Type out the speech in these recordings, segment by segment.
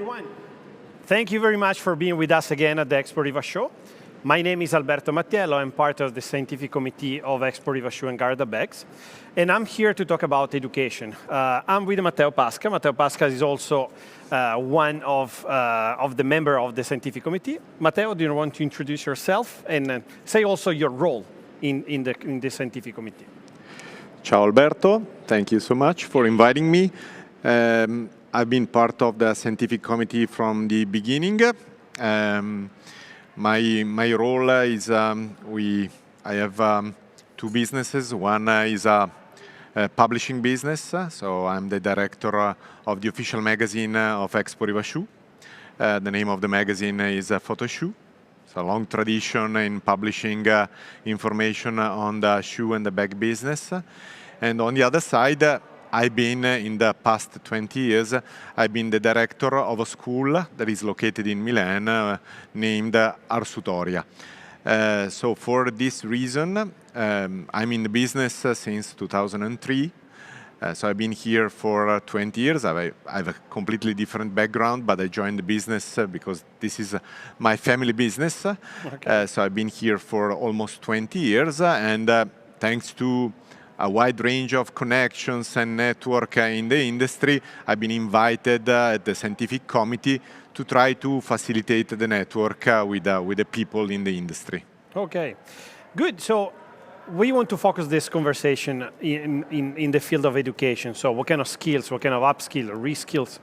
everyone. Thank you very much for being with us again at the Expo Riva Show. My name is Alberto Mattiello. I'm part of the scientific committee of Expo Riva Shoe and Garda Bags. And I'm here to talk about education. I'm with Matteo Pasca. Matteo Pasca is also one of the member of the scientific committee. Matteo, do you want to introduce yourself and say also your role in the scientific committee? Ciao Alberto, thank you so much for inviting me. I've been part of the scientific committee from the beginning. My role is I have two businesses. One is a publishing business, so I'm the director of the official magazine of Expo Riva Shoe. The name of the magazine is Photo Shoe. It's a long tradition in publishing information on the shoe and the bag business. And on the other side, I've been, in the past 20 years, I've been the director of a school that is located in Milan named Arsutoria. So for this reason, I'm in the business since 2003. So I've been here for 20 years. I have a completely different background, but I joined the business because this is my family business. Okay. So I've been here for almost 20 years, and thanks to a wide range of connections and network in the industry, I've been invited at the scientific committee to try to facilitate the network with the people in the industry. Okay, good. So we want to focus this conversation in the field of education. So what kind of skills, what kind of upskill or reskills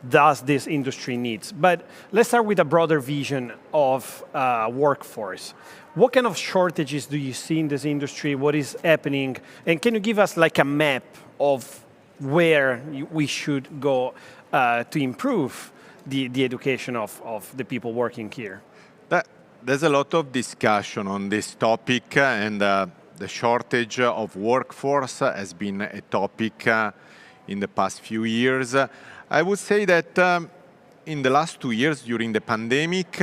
does this industry needs? But let's start with a broader vision of workforce. What kind of shortages do you see in this industry? What is happening? And can you give us like a map of where we should go to improve the education of the people working here? There's a lot of discussion on this topic, and the shortage of workforce has been a topic in the past few years. I would say that in the last 2 years during the pandemic,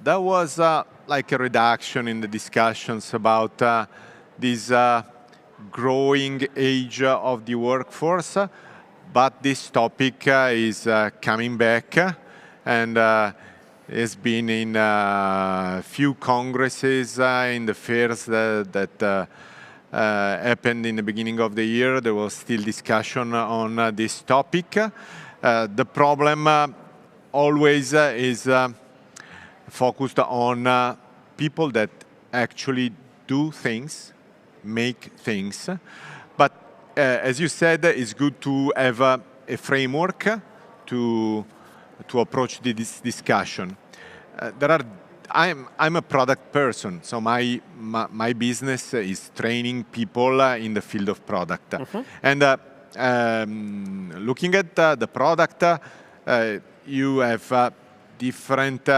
there was like a reduction in the discussions about this growing age of the workforce, but this topic is coming back, and it's been in a few congresses, in the fairs that happened in the beginning of the year. There was still discussion on this topic. The problem always is focused on people that actually do things, make things. But as you said, it's good to have a framework to approach this discussion. I'm a product person, so my business is training people in the field of product. Mm-hmm. And looking at the product, you have different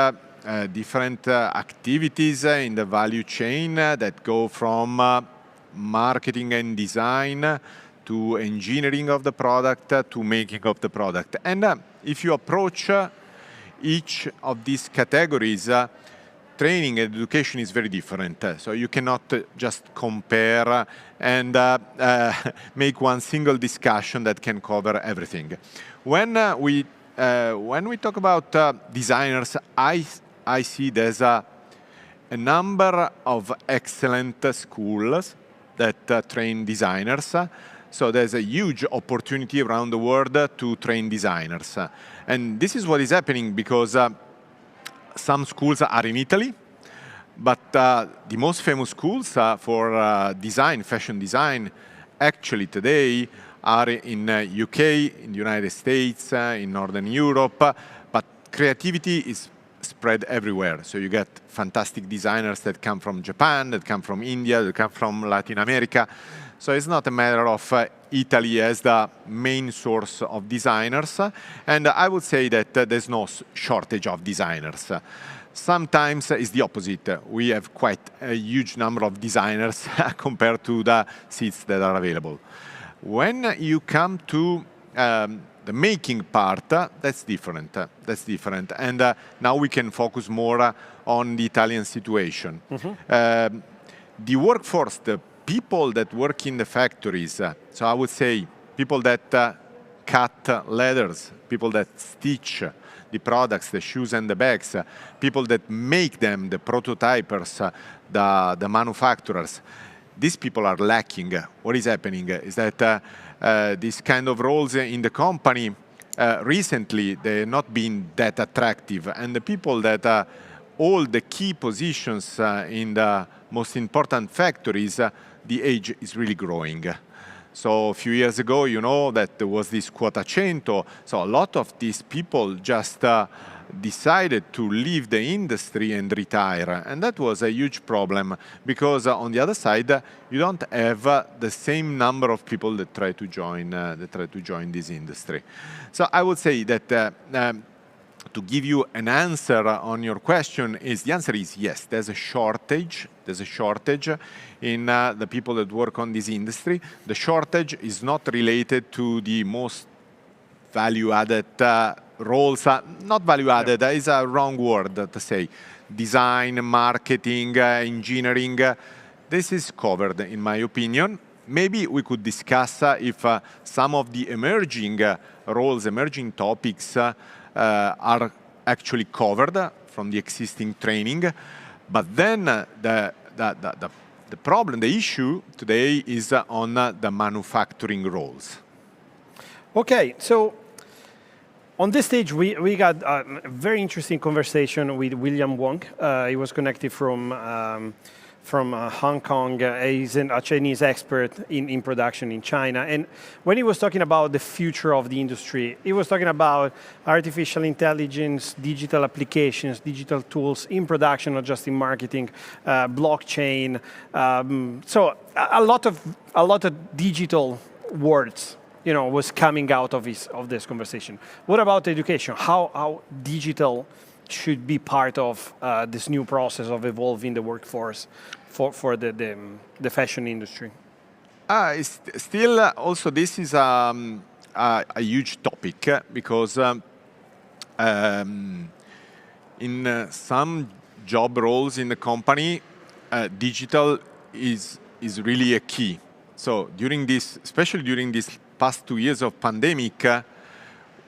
activities in the value chain that go from marketing and design to engineering of the product to making of the product. And if you approach each of these categories, training and education is very different. So you cannot just compare and make one single discussion that can cover everything. When we talk about designers, I see there's a number of excellent schools that train designers. So there's a huge opportunity around the world to train designers. And this is what is happening because some schools are in Italy, but the most famous schools for design, fashion design, actually today are in UK, in the United States, in Northern Europe, but creativity is spread everywhere. So you get fantastic designers that come from Japan, that come from India, that come from Latin America. So it's not a matter of Italy as the main source of designers. And I would say that there's no shortage of designers. Sometimes it's the opposite. We have quite a huge number of designers compared to the seats that are available. When you come to the making part, that's different. And now we can focus more on the Italian situation. Mm-hmm. The workforce, the people that work in the factories, so I would say people that cut leathers, people that stitch, the products, the shoes and the bags, people that make them, the prototypers, the manufacturers. These people are lacking. What is happening is that these kind of roles in the company recently, they're not been that attractive. And the people that hold the key positions in the most important factories, the age is really growing. So a few years ago, you know, that there was this quota 100. So a lot of these people just decided to leave the industry and retire. And that was a huge problem because on the other side, you don't have the same number of people that try to join this industry. So I would say that to give you an answer on your question, the answer is yes, there's a shortage. There's a shortage in the people that work on this industry. The shortage is not related to the most value-added roles. Not value-added is a wrong word to say. Design, marketing, engineering. This is covered, in my opinion. Maybe we could discuss if some of the emerging roles, emerging topics are actually covered from the existing training. But then the problem, the issue today is on the manufacturing roles. Okay, so on this stage, we got a very interesting conversation with William Wong. He was connected from Hong Kong. He's a Chinese expert in production in China. And when he was talking about the future of the industry, he was talking about artificial intelligence, digital applications, digital tools in production, not just in marketing, blockchain. So a lot of digital words, you know, was coming out of this conversation. What about education? How digital should be part of this new process of evolving the workforce for the fashion industry? Still, also this is a huge topic because in some job roles in the company, digital is really a key. So during this, especially during these past 2 years of pandemic,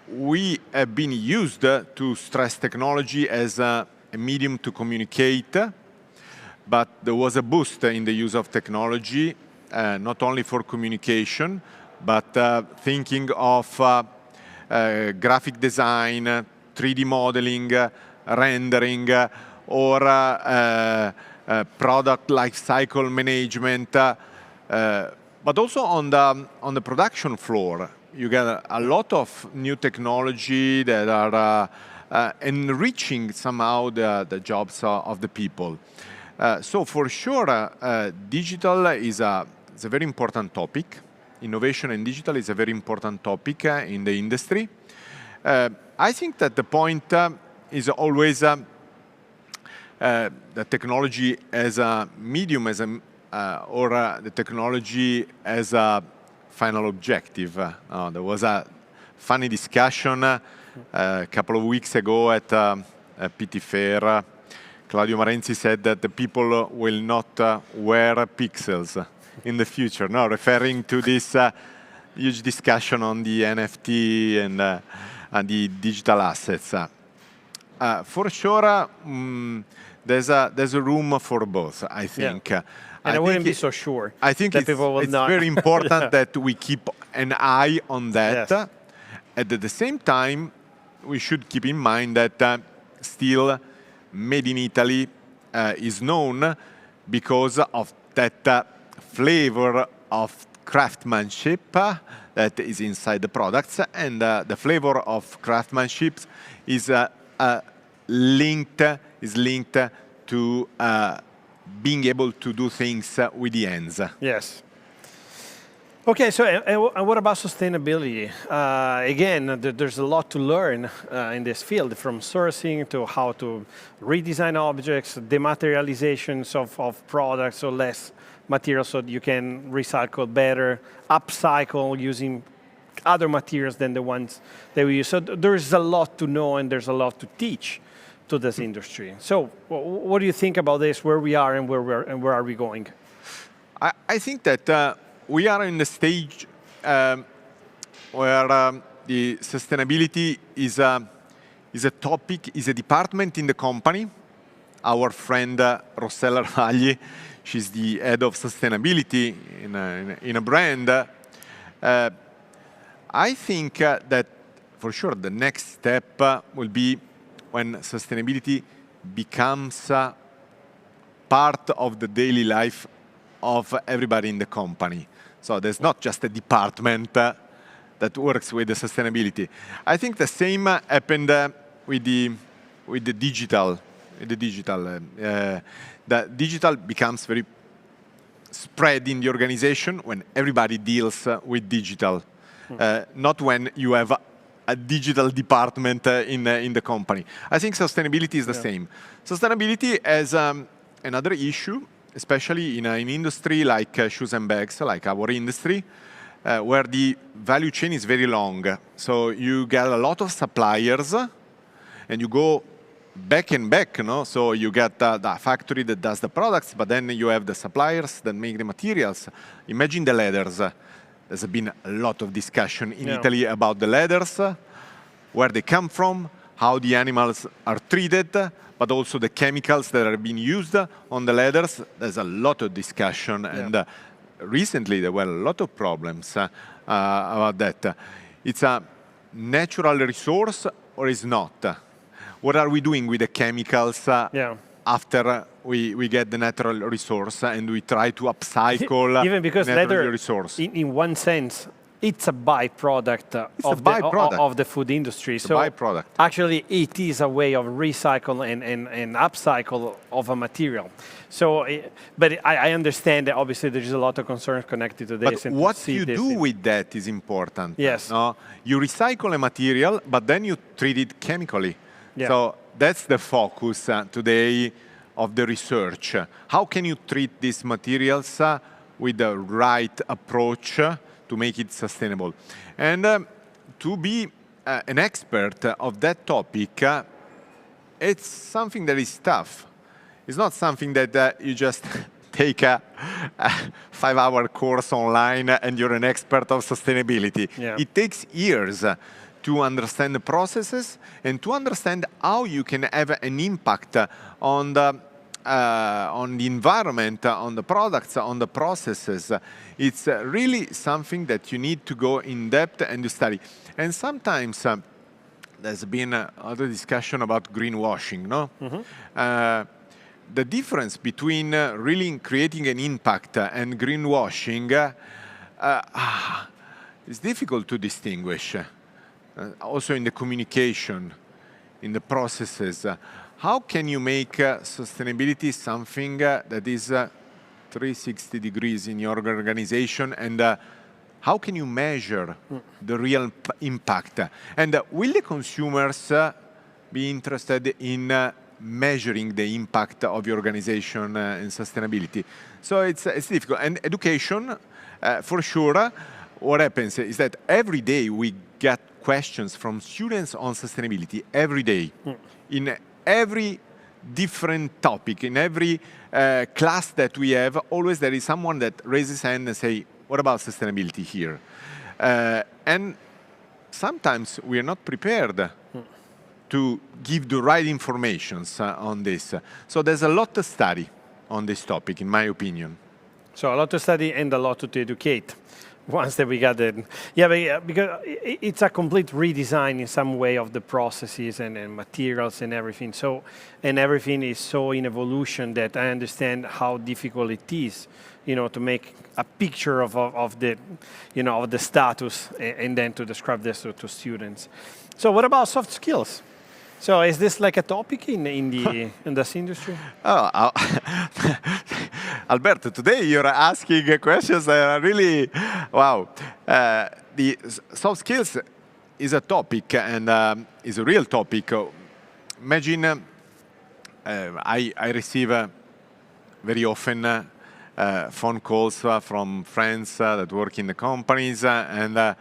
we have been used to stress technology as a medium to communicate, but there was a boost in the use of technology, not only for communication, but thinking of graphic design, 3D modeling, rendering, or product life cycle management, but also on the production floor. You get a lot of new technology that are enriching somehow the jobs of the people. So for sure, digital is a very important topic. Innovation and digital is a very important topic in the industry. I think that the point is always the technology as a medium, or the technology as a final objective. There was a funny discussion a couple of weeks ago at a PT Fair. Claudio Marenzi said that the people will not wear pixels in the future, no, referring to this huge discussion on the NFT and the digital assets. For sure, there's a room for both, I think. Yeah. And I wouldn't be so sure. I think it's very important that we keep an eye on that. Yes. At the same time, we should keep in mind that still Made in Italy is known because of that flavor of craftsmanship that is inside the products, and the flavor of craftsmanship is linked to being able to do things with the hands. Yes. Okay, so and what about sustainability? Again, there's a lot to learn in this field, from sourcing to how to redesign objects, dematerializations of products, so less materials so you can recycle better, upcycle using other materials than the ones that we use. So there's a lot to know and there's a lot to teach to this industry. So what do you think about this, where we are and where are we going? I think that we are in the stage where the sustainability is is a topic, is a department in the company. Our friend Rossella Ravagli, she's the head of sustainability in a brand. I think that for sure the next step will be when sustainability becomes part of the daily life of everybody in the company. So there's not just a department that works with the sustainability. I think the same happened with the digital. The digital becomes very spread in the organization when everybody deals with digital, not when you have a digital department in the company. I think sustainability is the same. Sustainability as another issue, especially in an industry like shoes and bags, like our industry, where the value chain is very long. So you get a lot of suppliers, and you go back and back, no? So you get the factory that does the products, but then you have the suppliers that make the materials. Imagine the leathers. There's been a lot of discussion in Italy about the leathers, where they come from, how the animals are treated, but also the chemicals that are being used on the leathers. There's a lot of discussion, and recently there were a lot of problems about that. It's a natural resource or is not? What are we doing with the chemicals after we get the natural resource and we try to upcycle even because natural leather, resource? in one sense, it's a byproduct of the food industry. So byproduct. Actually, it is a way of recycle and upcycle of a material. So, but I understand that obviously there is a lot of concerns connected to this. But what you do with that is important. Yes. No? You recycle a material, but then you treat it chemically. Yeah. So that's the focus today of the research. How can you treat these materials with the right approach to make it sustainable? And to be an expert of that topic, it's something that is tough. It's not something that you just take a 5-hour course online and you're an expert of sustainability. Yeah. It takes years to understand the processes and to understand how you can have an impact on the environment, on the products, on the processes. It's really something that you need to go in depth and to study. And sometimes there's been other discussion about greenwashing, no? The difference between really creating an impact and greenwashing is difficult to distinguish. Also in the communication, in the processes. How can you make sustainability something that is 360 degrees in your organization, and how can you measure the real impact? And will the consumers be interested in measuring the impact of your organization in sustainability? So it's difficult. And education, for sure, what happens is that every day we get questions from students on sustainability, every day. In every different topic, in every class that we have, always there is someone that raises hand and say, what about sustainability here? And sometimes we are not prepared to give the right informations on this. So there's a lot to study on this topic, in my opinion. So a lot to study and a lot to educate. Once that we got it, but because it's a complete redesign in some way of the processes and materials and everything. So, and everything is so in evolution that I understand how difficult it is, to make a picture of the, of the status and then to describe this to students. So, what about soft skills? So is this like a topic in this industry? Oh, Alberto, today you're asking questions that are really, wow. The soft skills is a topic and is a real topic. Imagine I receive very often phone calls from friends that work in the companies and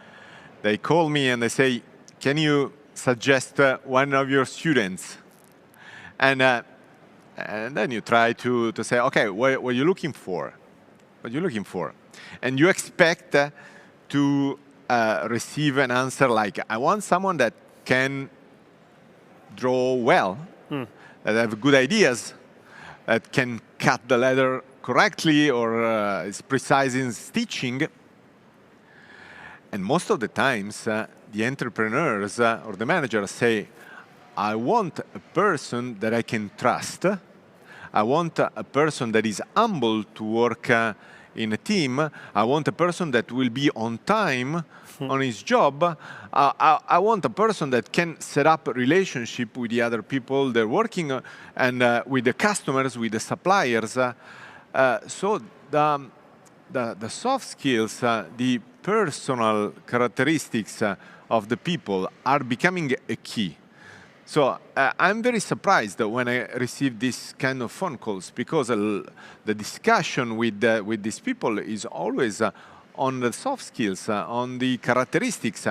they call me and they say, can you suggest one of your students? And then you try to say, okay, what are you looking for? What are you looking for? And you expect to receive an answer like, I want someone that can draw well, that have good ideas, that can cut the leather correctly or is precise in stitching. And most of the times, the entrepreneurs or the managers say, I want a person that I can trust. I want a person that is humble to work in a team. I want a person that will be on time on his job. I want a person that can set up a relationship with the other people they're working and with the customers, with the suppliers. So the soft skills, the personal characteristics of the people are becoming a key. So I'm very surprised when I receive this kind of phone calls because the discussion with these people is always on the soft skills, on the characteristics.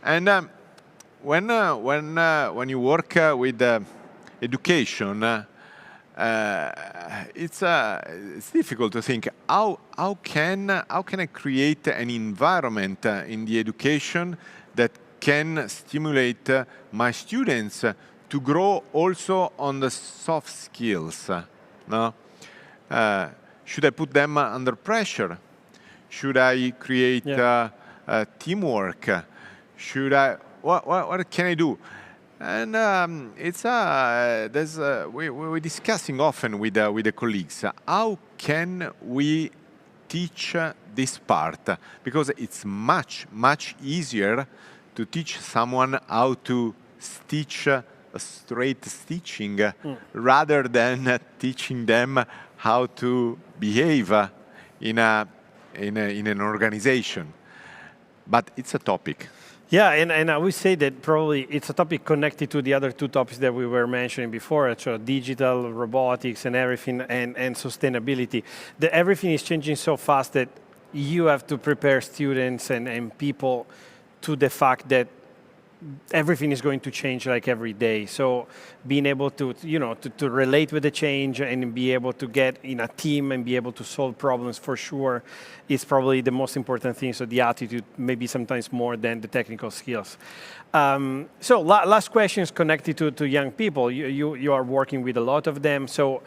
And when you work with education, it's difficult to think how can I create an environment in the education that can stimulate my students to grow also on the soft skills. No? Should I put them under pressure? Should I create teamwork? Should I? What can I do? And we're discussing often with the colleagues how can we teach this part, because it's much easier to teach someone how to stitch a straight stitching rather than teaching them how to behave in an organization. But it's a topic. Yeah, and I would say that probably it's a topic connected to the other two topics that we were mentioning before, so digital, robotics, and everything, and sustainability. Everything is changing so fast that you have to prepare students and people to the fact that everything is going to change like every day. So being able to relate with the change and be able to get in a team and be able to solve problems for sure is probably the most important thing. So the attitude, maybe sometimes more than the technical skills. So last question is connected to young people. You are working with a lot of them. So,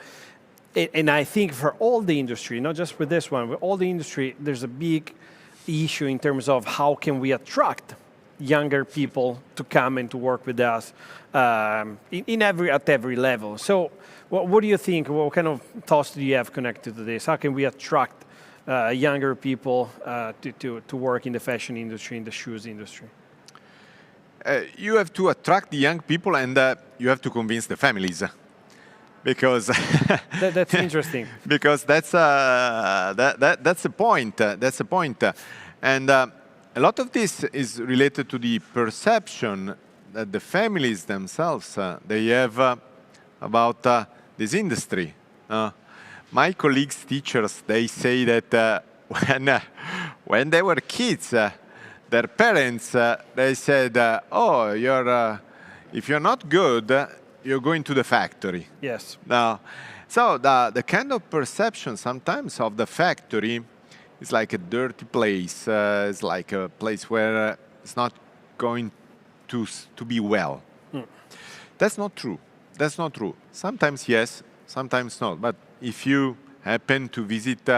and I think for all the industry, not just with this one, with all the industry, there's a big issue in terms of how can we attract younger people to come and to work with us at every level. So what do you think? What kind of thoughts do you have connected to this? How can we attract younger people to work in the fashion industry, in the shoes industry? You have to attract the young people and you have to convince the families. Because that's interesting. Because that's the point. That's the point. And a lot of this is related to the perception that the families themselves they have about this industry. My colleagues, teachers, they say that when they were kids, their parents they said, "Oh, if you're not good, you're going to the factory." Yes. Now, so the kind of perception sometimes of the factory is like a dirty place. It's like a place where it's not going to be well. That's not true. That's not true. Sometimes yes, sometimes not. But if you happen to visit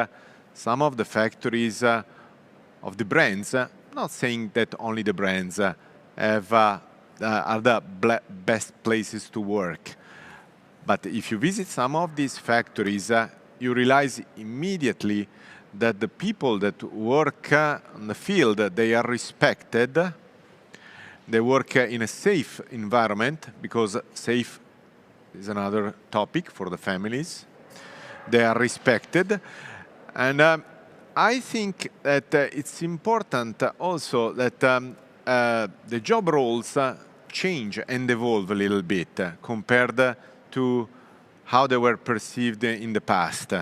some of the factories of the brands, not saying that only the brands are the best places to work. But if you visit some of these factories, you realize immediately that the people that work on the field, they are respected. They work in a safe environment, because safe is another topic for the families. They are respected. And I think that it's important also that the job roles change and evolve a little bit compared to how they were perceived in the past.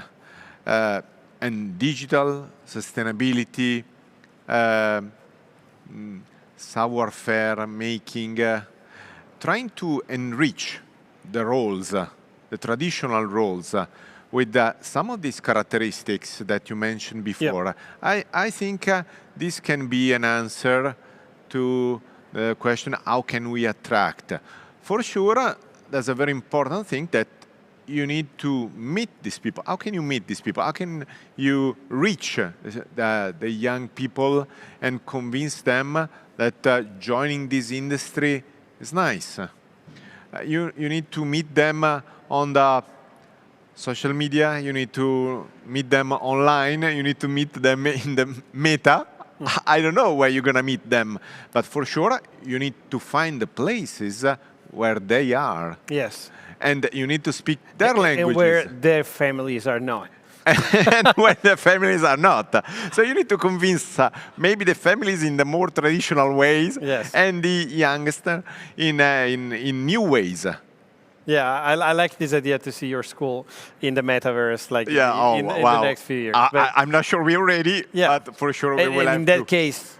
And digital, sustainability, savoir-faire making, trying to enrich the roles, the traditional roles, with some of these characteristics that you mentioned before. Yeah. I think this can be an answer to the question, how can we attract? for sure, there's a very important thing that you need to meet these people. How can you meet these people? How can you reach the young people and convince them that joining this industry is nice? You need to meet them on the social media, you need to meet them online, you need to meet them in the meta. I don't know where you're going to meet them, but for sure, you need to find the places where they are. Yes. And you need to speak their languages. And where their families are not. And where the families are not. So you need to convince maybe the families in the more traditional ways, yes, and the youngster in new ways. Yeah, I like this idea to see your school in the metaverse, like yeah, in wow. the next few years. I'm not sure we're ready, yeah, but for sure we will have in that case,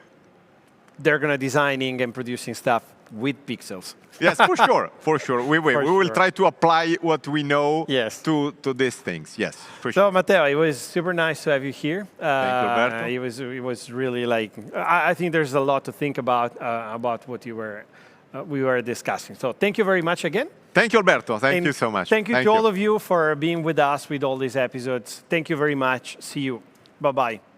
they're going to designing and producing stuff with pixels. Yes, for sure, for sure. We will. We will try to apply what we know to these things. Yes, for sure. So, Matteo, it was super nice to have you here. Thank you, Alberto. It was really like, I think there's a lot to think about what you were we were discussing. So thank you very much again. Thank you, Alberto. Thank you so much. Thank you to all of you for being with us with all these episodes. Thank you very much. See you. Bye-bye.